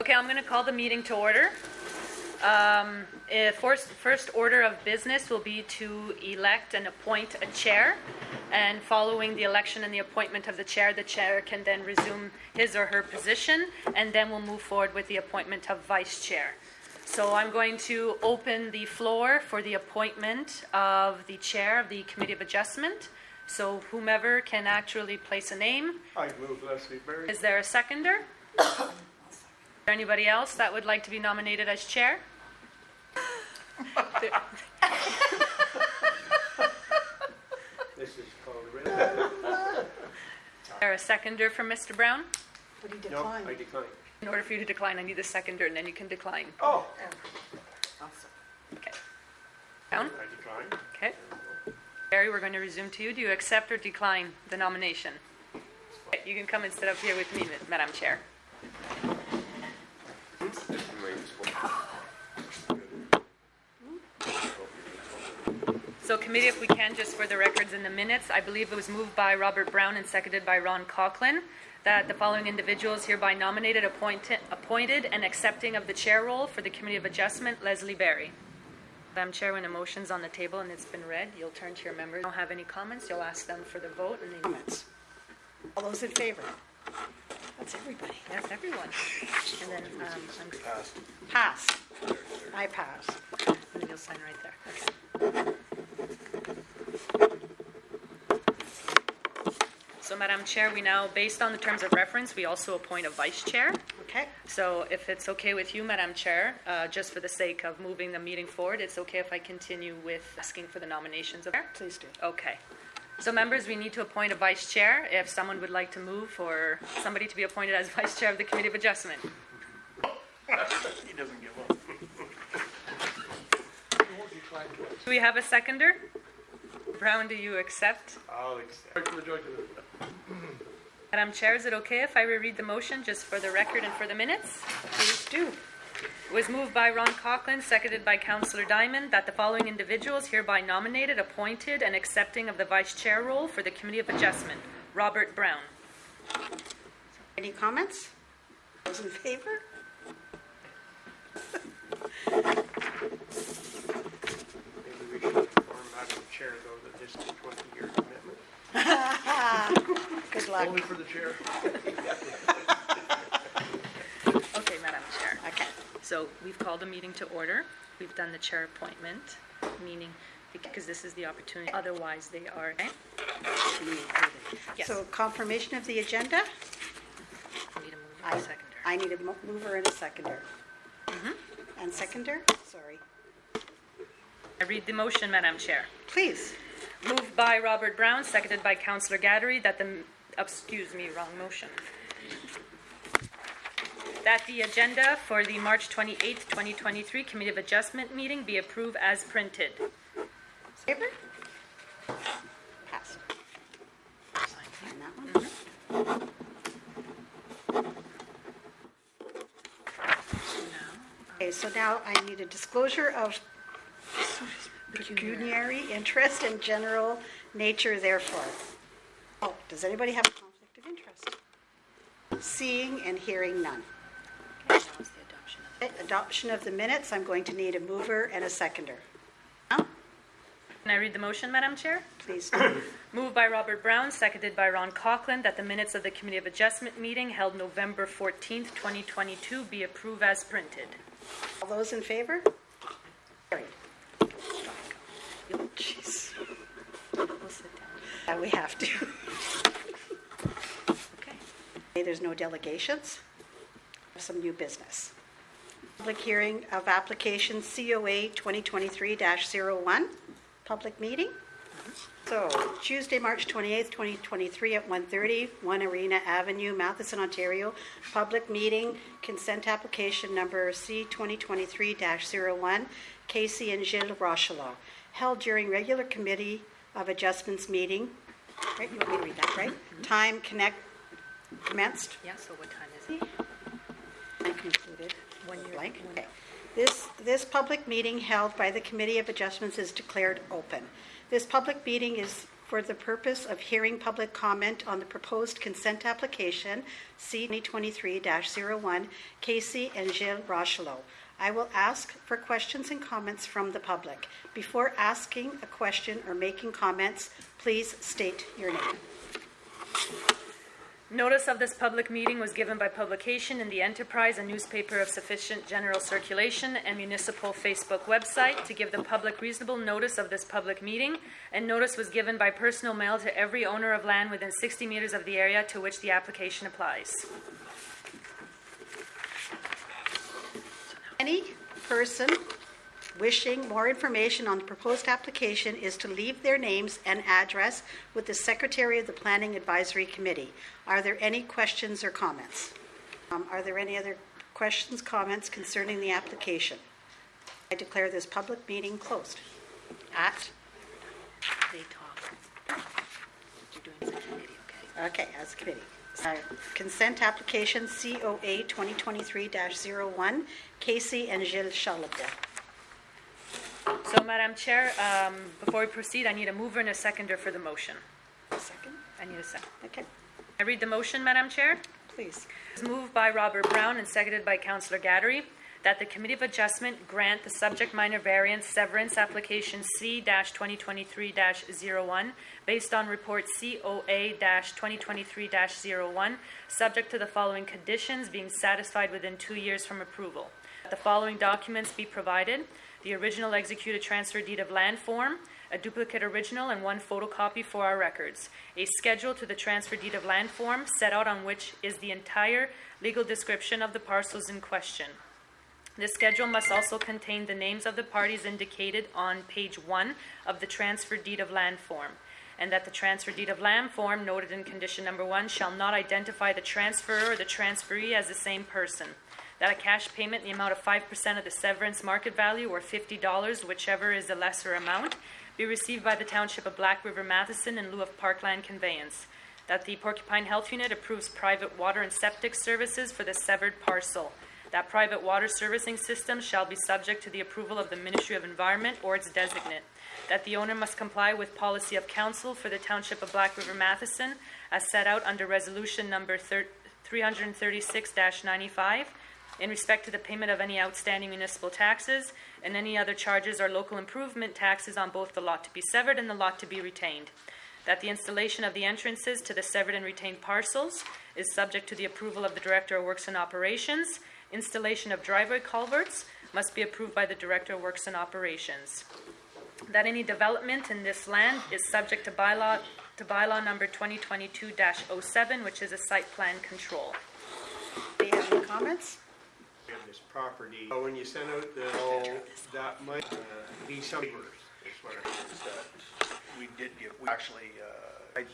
Okay, I'm going to call the meeting to order. First order of business will be to elect and appoint a chair. And following the election and the appointment of the chair can then resume his or her position, and then we'll move forward with the appointment of vice chair. So I'm going to open the floor for the appointment of the chair of the Committee of Adjustment. So whomever can actually place a name. I move Leslie Berry. Is there a seconder? Is there anybody else that would like to be nominated as chair? This is called red. Is there a seconder for Mr. Brown? Would he No, decline? I decline. In order for you to decline, I need a seconder, and then you can decline. Oh, Awesome. Okay. Brown? I decline. Okay. Barry, we're going to resume to you. Do you accept or decline the nomination? Okay, you can come and sit up here with me, Madam Chair. So committee, if we can, just for the records in the minutes, I believe it was moved by Robert Brown and seconded by Ron Coughlin that the following individuals hereby nominated, appointed, and accepting of the chair role for the Committee of Adjustment, Leslie Berry. Madam Chair, when a motion's on the table and it's been read, you'll turn to your members. If you don't have any comments, you'll ask them for the vote. And then Comments? All those in favor? That's everybody. that's everyone. And then Pass. I pass. and you'll sign right there. Okay. So, Madam Chair, we now, based on the terms of reference, we also appoint a vice chair. Okay. So if it's okay with you, Madam Chair, just for the sake of moving the meeting forward, it's okay if I continue with asking for the nominations of chair? Please do. Okay. So members, we need to appoint a vice chair. If someone would like to move for somebody to be appointed as vice chair of the Committee of Adjustment. He doesn't give up. Do we have a seconder? Brown, do you accept? I'll accept. Madam Chair, is it okay if I reread the motion just for the record and for the minutes? Please do. It was moved by Ron Coughlin, seconded by Councillor Diamond, that the following individuals hereby nominated, appointed, and accepting of the vice chair role for the Committee of Adjustment. Robert Brown. Any comments? Those in favor? Maybe we should inform Madam Chair, though, that this is a 20-year commitment. Good luck. Only for the chair. Okay, Madam Chair. Okay. So we've called a meeting to order. We've done the chair appointment, meaning because this is the opportunity. Otherwise, they are. Okay? Yes. So confirmation of the agenda? I need a mover and a seconder. I need a mover and a seconder. And seconder? Sorry. I read the motion, Madam Chair. Please. Moved by Robert Brown, seconded by Councillor Gaddery, that the, wrong motion. That the agenda for the March 28th, 2023 Committee of Adjustment meeting be approved as printed. Favor? Pass. Sign that one. Okay, so now I need a disclosure of pecuniary interest and general nature therefore. Oh, does anybody have a conflict of interest? Seeing and hearing none. Okay, now it's the adoption of Okay, adoption of the minutes, I'm going to need a mover and a seconder. Can I read the motion, Madam Chair? Please. Moved by Robert Brown, seconded by Ron Coughlin, that the minutes of the Committee of Adjustment meeting held November 14th, 2022 be approved as printed. All those in favor? Carried. Jeez. We'll sit down. We have to. Okay. Okay, there's no delegations. Some new business. Public hearing of application COA 2023-01. Public meeting. So Tuesday, March 28th, 2023 at 1:30, 1 Arena Avenue, Matheson, Ontario. Public meeting, consent application number C 2023-01, Casey and Gilles Rochelot. Held during regular Committee of Adjustments meeting. Right, you want me to read that, right? Time commenced. Yeah, so what time is it? And concluded. When you're Blank. Okay. This public meeting held by the Committee of Adjustments is declared open. This public meeting is for the purpose of hearing public comment on the proposed consent application C-2023-01, Casey and Gilles Rochelot. I will ask for questions and comments from the public. Before asking a question or making comments, please state your name. Notice of this public meeting was given by publication in the Enterprise, a newspaper of sufficient general circulation, and municipal Facebook website to give the public reasonable notice of this public meeting, and notice was given by personal mail to every owner of land within 60 meters of the area to which the application applies. Any person wishing more information on the proposed application is to leave their names and address with the Secretary of the Planning Advisory Committee. Are there any questions or comments? Are there any other questions, comments concerning the application? I declare this public meeting closed at... They talk. You're doing as a committee, okay? Okay, as a committee. Consent application COA 2023-01, Casey and Gilles Charlebois. So, Madam Chair, before we proceed, I need a mover and a seconder for the motion. Second. I need a second. Okay, I read the motion, Madam Chair. please. It's moved by Robert Brown and seconded by Councillor Gaddery that the Committee of Adjustment grant the subject minor variance severance application C-2023-01 based on report COA-2023-01, subject to the following conditions being satisfied within 2 years from approval. The following documents be provided: the original executed transfer deed of land form, a duplicate original and one photocopy for our records, a schedule to the transfer deed of land form set out on which is the entire legal description of the parcels in question. This schedule must also contain the names of the parties indicated on page 1 of the transfer deed of land form, and that the transfer deed of land form noted in condition number 1 shall not identify the transferor or the transferee as the same person. That a cash payment in the amount of 5% of the severance market value, or $50, whichever is the lesser amount, be received by the Township of Black River Matheson in lieu of parkland conveyance. That the Porcupine Health Unit approves private water and septic services for the severed parcel. That private water servicing system shall be subject to the approval of the Ministry of Environment or its designate. That the owner must comply with policy of council for the Township of Black River Matheson as set out under Resolution number 336-95 in respect to the payment of any outstanding municipal taxes and any other charges or local improvement taxes on both the lot to be severed and the lot to be retained. That the installation of the entrances to the severed and retained parcels is subject to the approval of the Director of Works and Operations. Installation of driveway culverts must be approved by the Director of Works and Operations. That any development in this land is subject to bylaw number 2022-07, which is a site plan control. Do you have any comments? We have this property. When you send out the, that might be some neighbors, is what it is. We did give, we actually,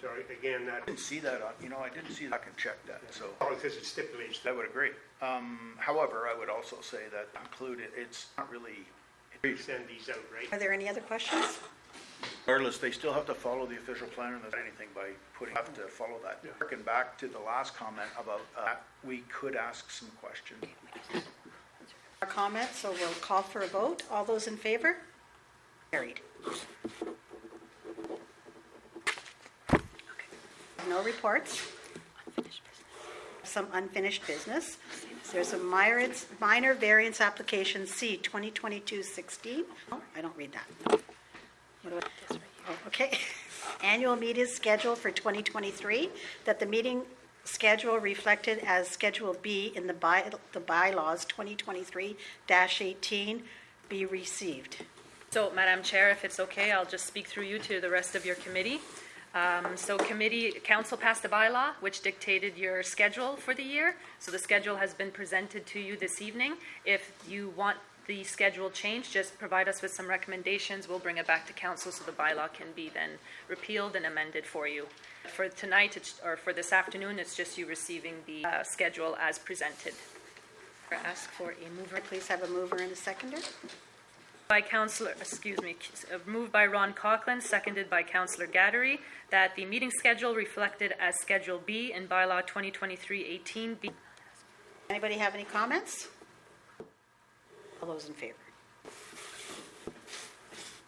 Sorry, again, that, I didn't see that on, I didn't see that, I can check that, so probably because it stipulates I would agree. However, I would also say that included, it's not really, we send these out, right? Are there any other questions? regardless, they still have to follow the official plan and anything by have to follow that. Harking back to the last comment about, we could ask some questions. Our comments, so we'll call for a vote. All those in favor? Carried. No reports. Some unfinished business. There's a minor variance application C 2022-16. Oh, I don't read that. What do I? Oh, okay. Annual meeting schedule for 2023. That the meeting schedule reflected as Schedule B in the bylaws 2023-18 be received. So, Madam Chair, if it's okay, I'll just speak through you to the rest of your committee. Council passed a bylaw which dictated your schedule for the year. So the schedule has been presented to you this evening. If you want the schedule changed, just provide us with some recommendations. We'll bring it back to council so the bylaw can be then repealed and amended for you. For tonight, or for this afternoon, it's just you receiving the schedule as presented. Ask for a mover. Please have a mover and a seconder. Moved by Ron Coughlin, seconded by Councillor Gaddery, that the meeting schedule reflected as Schedule B in Bylaw 2023-18 be. Anybody have any comments? All those in favor?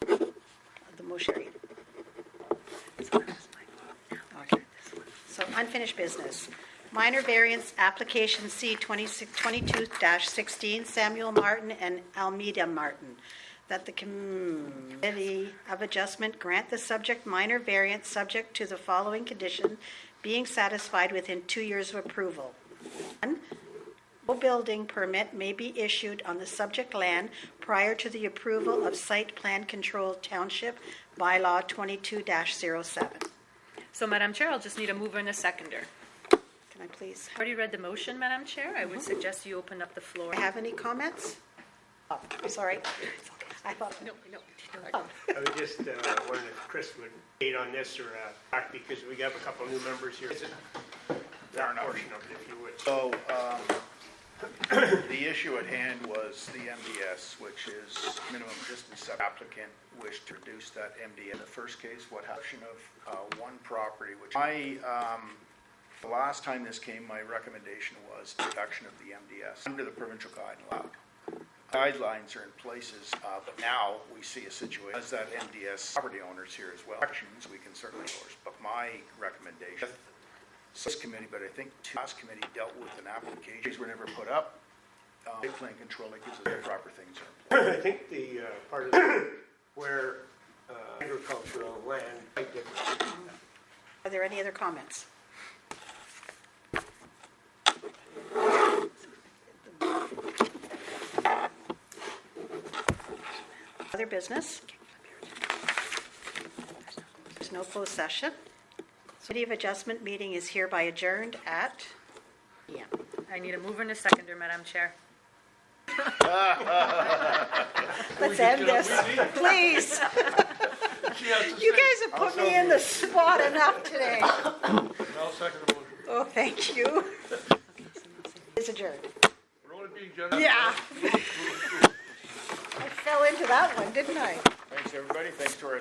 The motion carried. Okay. So unfinished business. Minor variance application C 22-16, Samuel Martin and Almeida Martin. That the Committee of Adjustment grant the subject minor variance subject to the following condition being satisfied within 2 years of approval. One, no building permit may be issued on the subject land prior to the approval of Site Plan Control Township Bylaw 22-07. So, Madam Chair, I'll just need a mover and a seconder. Can I please Already read the motion, Madam Chair. I would suggest you open up the floor. have any comments? Oh, sorry. I thought, No. I was just wondering if Chris would aid on this or back, because we have a couple new members here. That portion of it, if you would. So, the issue at hand was the MDS, which is minimum distance applicant wished to reduce that MDS. In the first case, what happened of one property, which the last time this came, my recommendation was reduction of the MDS under the provincial guidelines are in places, but now we see a situation as that MDS property owners here as well. Actions we can certainly endorse, but my recommendation, this committee, but I think last committee dealt with an application. These were never put up. Plan control, it gives us the proper things are in place. I think the part of where agricultural land, quite different. are there any other comments? Other business? There's no closed session. Committee of Adjustment meeting is hereby adjourned at p.m. I need a mover and a seconder, Madam Chair. Let's end this, please. You guys have put me in the spot enough today. I'll second the motion. Oh, thank you. It's adjourned. We're only being generous. Yeah. I fell into that one, didn't I? Thanks, everybody. Thanks to our